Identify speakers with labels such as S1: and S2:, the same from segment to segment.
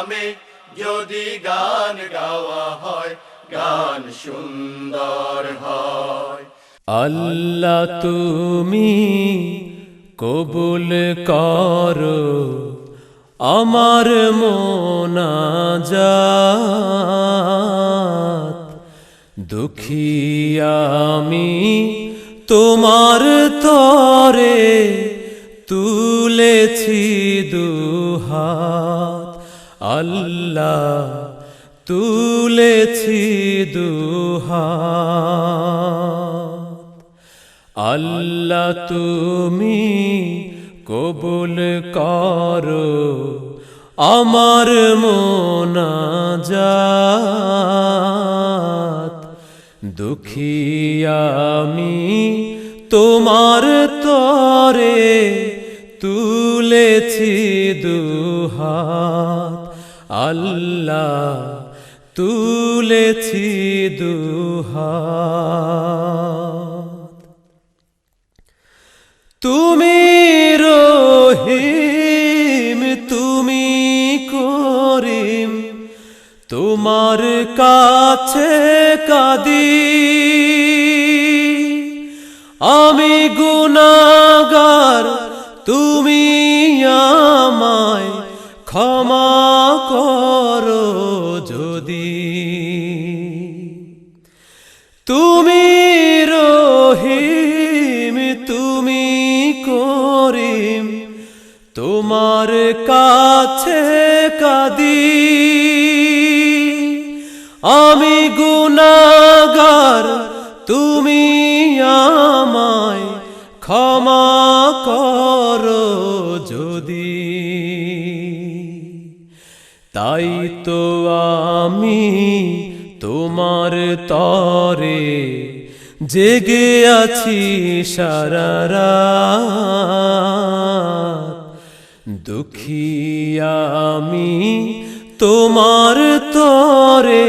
S1: নামে যদি গান গাওয়া হয়, গান সুন্দর হয়।
S2: আল্লাহ তুমি কবুল করো আমার মোনাজাত, দুঃখী আমি তোমার তরে তুলেছি দুহাত। আল্লাহ তুলেছি দুহাত। আল্লাহ তুমি কবুল করো আমার মোনাজাত, দুঃখী আমি তোমার তরে তুলেছি দুহাত। আল্লাহ তুলেছি দুহাত। তুমি রহিম তুমি করিম, তোমার কাছে কাঁদি। আমি গুনাহগার তুমি আমায় ক্ষমা করো যদি। তুমি রহিম তুমি করিম, তোমার কাছে কাঁদি। আমি গুনাহগার তুমি আমায় ক্ষমা করো যদি। তাই তো আমি তোমার তরে জেগে আছি সারা রাত, দুঃখী আমি তোমার তরে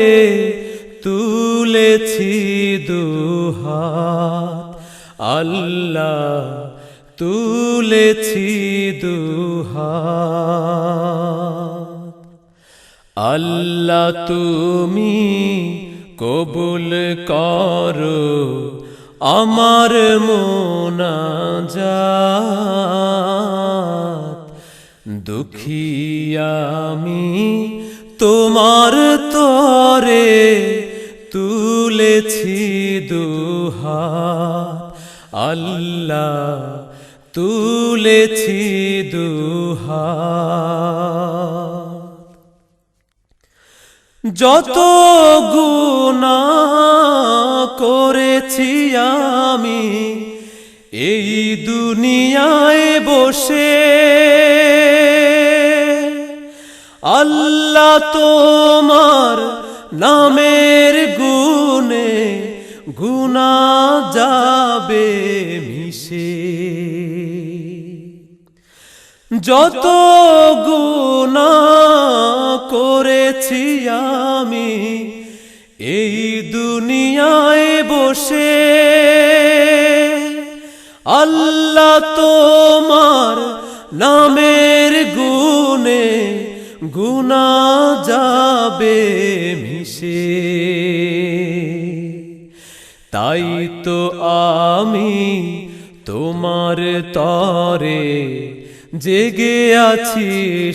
S2: তুলেছি দুহাত। আল্লাহ তুলেছি দুহাত। আল্লাহ তুমি কবুল করো আমার মোনাজাত, দুঃখী আমি তোমার তরে তুলেছি দুহাত। আল্লাহ তুলেছি দুহাত। যত গুনাহ করেছি আমি এই দুনিয়ায় বসে, আল্লাহ তোমার নামের গুণে গুনাহ যাবে মিশে। যত গুনাহ করেছি আমি এই দুনিয়ায় বসে, আল্লাহ তোমার নামের গুণে গুনাহ যাবে মিশে। তাই তো আমি তোমার তরে জেগে আছি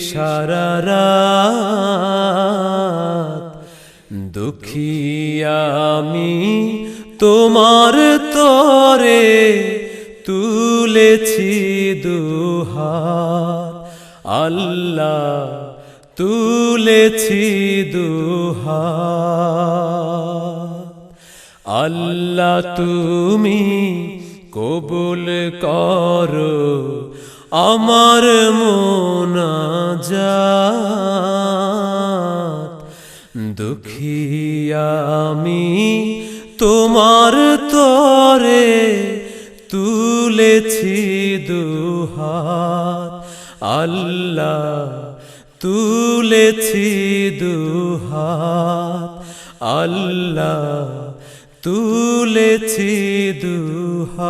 S2: সারা রাত, দুঃখী আমি তোমার তরে তুলেছি দুহাত। আল্লাহ তুলেছি দুহাত। আল্লাহ তুমি কবুল করো আমার মোনাজাত, দুঃখী আমি তোমার তরে তুলেছি দুহাত। আল্লাহ তুলেছি দুহাত। আল্লাহ তুলেছি দুহাত।